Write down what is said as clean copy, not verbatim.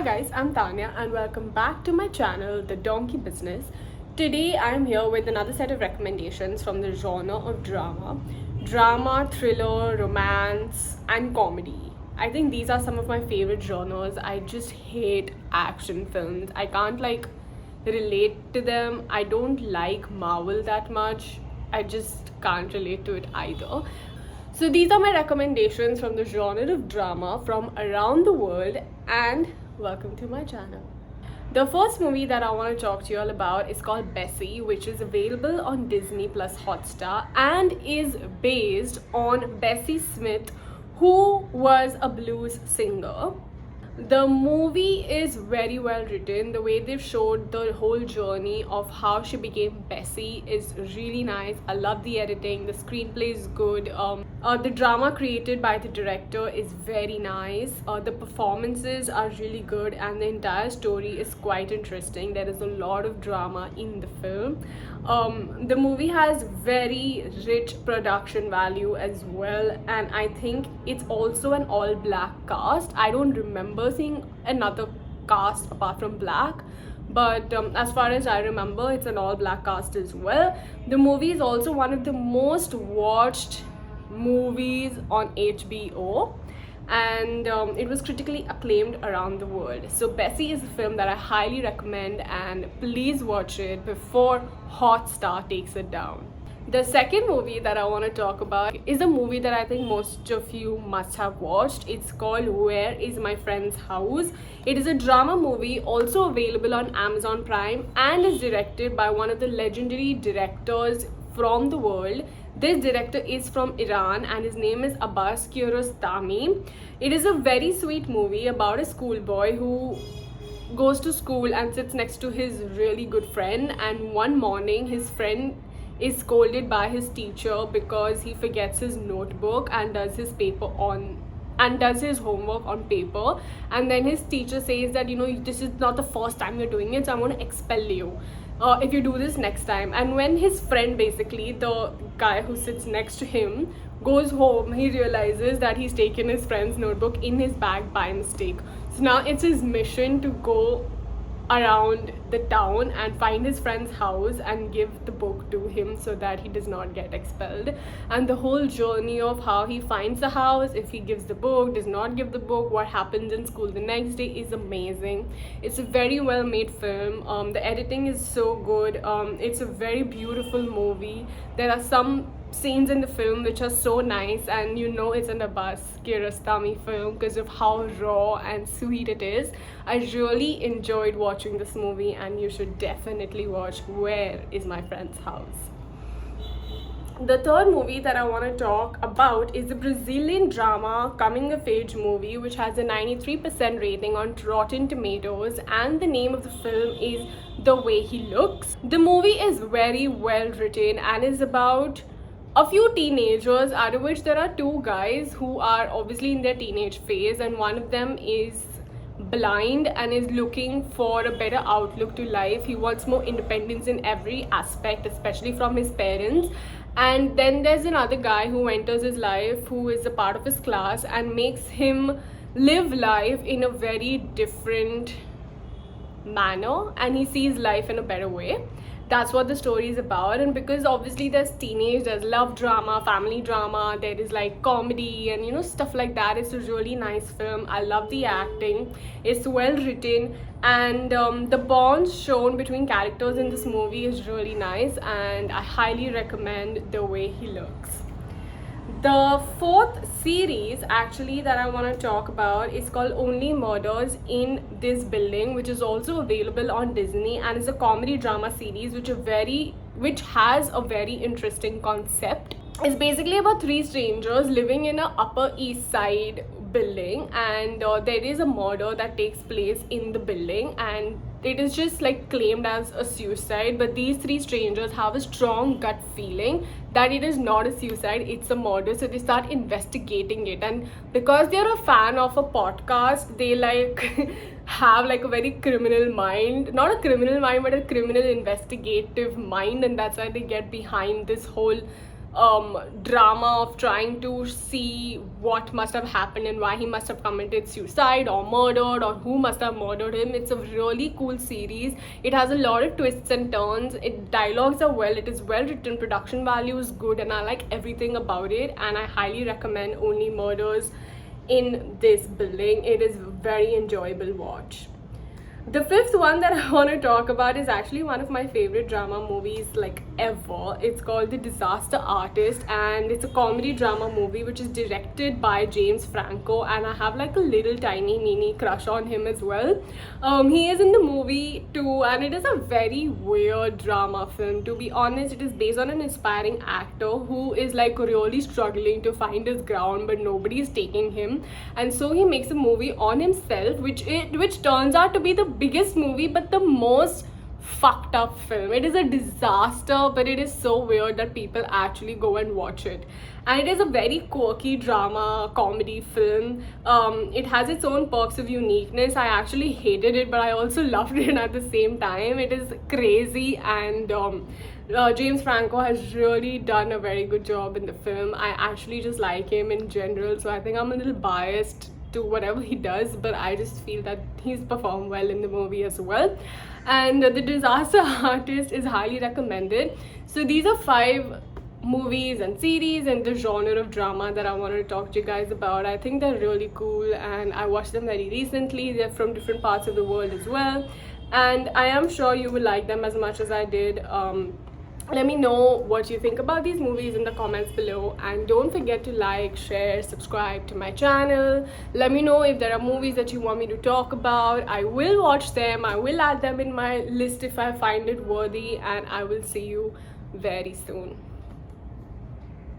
guys, I'm Tanya and welcome back to my channel, The Donkey Business. Today I'm here with another set of recommendations from the genre of drama. Drama, thriller, romance, and comedy. I think these are some of my favorite genres. I just hate action films. I can't relate to them. I don't like Marvel that much. I just can't relate to it either. So these are my recommendations from the genre of drama from around the world, and welcome to my channel. The first movie that I want to talk to you all about is called Bessie, which is available on Disney Plus Hotstar and is based on Bessie Smith, who was a blues singer. The movie is very well written. The way they've showed the whole journey of how she became Bessie is really nice. I love the editing. The screenplay is good. The drama created by the director is very nice. The performances are really good, and the entire story is quite interesting. There is a lot of drama in the film. The movie has very rich production value as well, and I think it's also an all-black cast. I don't remember seeing another cast apart from black, but as far as I remember, it's an all-black cast as well. The movie is also one of the most watched movies on HBO, and it was critically acclaimed around the world. So Bessie is a film that I highly recommend, and please watch it before Hotstar takes it down. The second movie that I want to talk about is a movie that I think most of you must have watched. It's called Where Is My Friend's House. It is a drama movie also available on Amazon Prime and is directed by one of the legendary directors from the world. This director is from Iran and his name is Abbas Kiarostami. It is a very sweet movie about a schoolboy who goes to school and sits next to his really good friend, and one morning his friend is scolded by his teacher because he forgets his notebook and does his homework on paper, and then his teacher says that this is not the first time you're doing it, so I'm going to expel you if you do this next time. And when his friend, basically the guy who sits next to him, goes home, he realizes that he's taken his friend's notebook in his bag by mistake. So now it's his mission to go around the town and find his friend's house and give the book to him so that he does not get expelled. And the whole journey of how he finds the house, if he gives the book, does not give the book, what happens in school the next day is amazing. It's a very well made film. The editing is so good. It's a very beautiful movie. There are some scenes in the film which are so nice, and it's an Abbas Kiarostami film because of how raw and sweet it is. I really enjoyed watching this movie, and you should definitely watch Where Is My Friend's House. The third movie that I want to talk about is a Brazilian drama coming of age movie which has a 93% rating on Rotten Tomatoes, and the name of the film is The Way He Looks. The movie is very well written and is about a few teenagers, out of which there are two guys who are obviously in their teenage phase, and one of them is blind and is looking for a better outlook to life. He wants more independence in every aspect, especially from his parents. And then there's another guy who enters his life, who is a part of his class and makes him live life in a very different manner, and he sees life in a better way. That's what the story is about. And because obviously there's love drama, family drama, there is comedy and stuff like that. It's a really nice film. I love the acting. It's well written, and the bonds shown between characters in this movie is really nice, and I highly recommend The Way He Looks. The fourth series actually that I want to talk about is called Only Murders in This Building, which is also available on Disney, and is a comedy drama series which has a very interesting concept. It's basically about three strangers living in a Upper East Side building, and there is a murder that takes place in the building, and it is just claimed as a suicide, but these three strangers have a strong gut feeling that it is not a suicide, it's a murder. So they start investigating it, and because they're a fan of a podcast, they have a very criminal mind, not a criminal mind but a criminal investigative mind, and that's why they get behind this whole drama of trying to see what must have happened and why he must have committed suicide or murdered or who must have murdered him. It's a really cool series. It has a lot of twists and turns. Dialogues are well, it is well written, production value is good, and I like everything about it, and I highly recommend Only Murders in This Building. It is very enjoyable watch. The fifth one that I want to talk about is actually one of my favorite drama movies like ever. It's called The Disaster Artist, and it's a comedy drama movie which is directed by James Franco, and I have like a little tiny mini crush on him as well. He is in the movie too, and it is a very weird drama film. To be honest, it is based on an inspiring actor who is like really struggling to find his ground, but nobody is taking him, and so he makes a movie on himself, which turns out to be the biggest movie but the most fucked up film. It is a disaster, but it is so weird that people actually go and watch it. And it is a very quirky drama comedy film. It has its own perks of uniqueness. I actually hated it, but I also loved it at the same time. It is crazy, and James Franco has really done a very good job in the film. I actually just like him in general, so I think I'm a little biased to whatever he does, but I just feel that he's performed well in the movie as well. And The Disaster Artist is highly recommended. So these are 5 movies and series in the genre of drama that I wanted to talk to you guys about. I think they're really cool, and I watched them very recently. They're from different parts of the world as well, and I am sure you will like them as much as I did. Let me know what you think about these movies in the comments below, and don't forget to like, share, subscribe to my channel. Let me know if there are movies that you want me to talk about. I will watch them, I will add them in my list if I find it worthy, and I will see you very soon.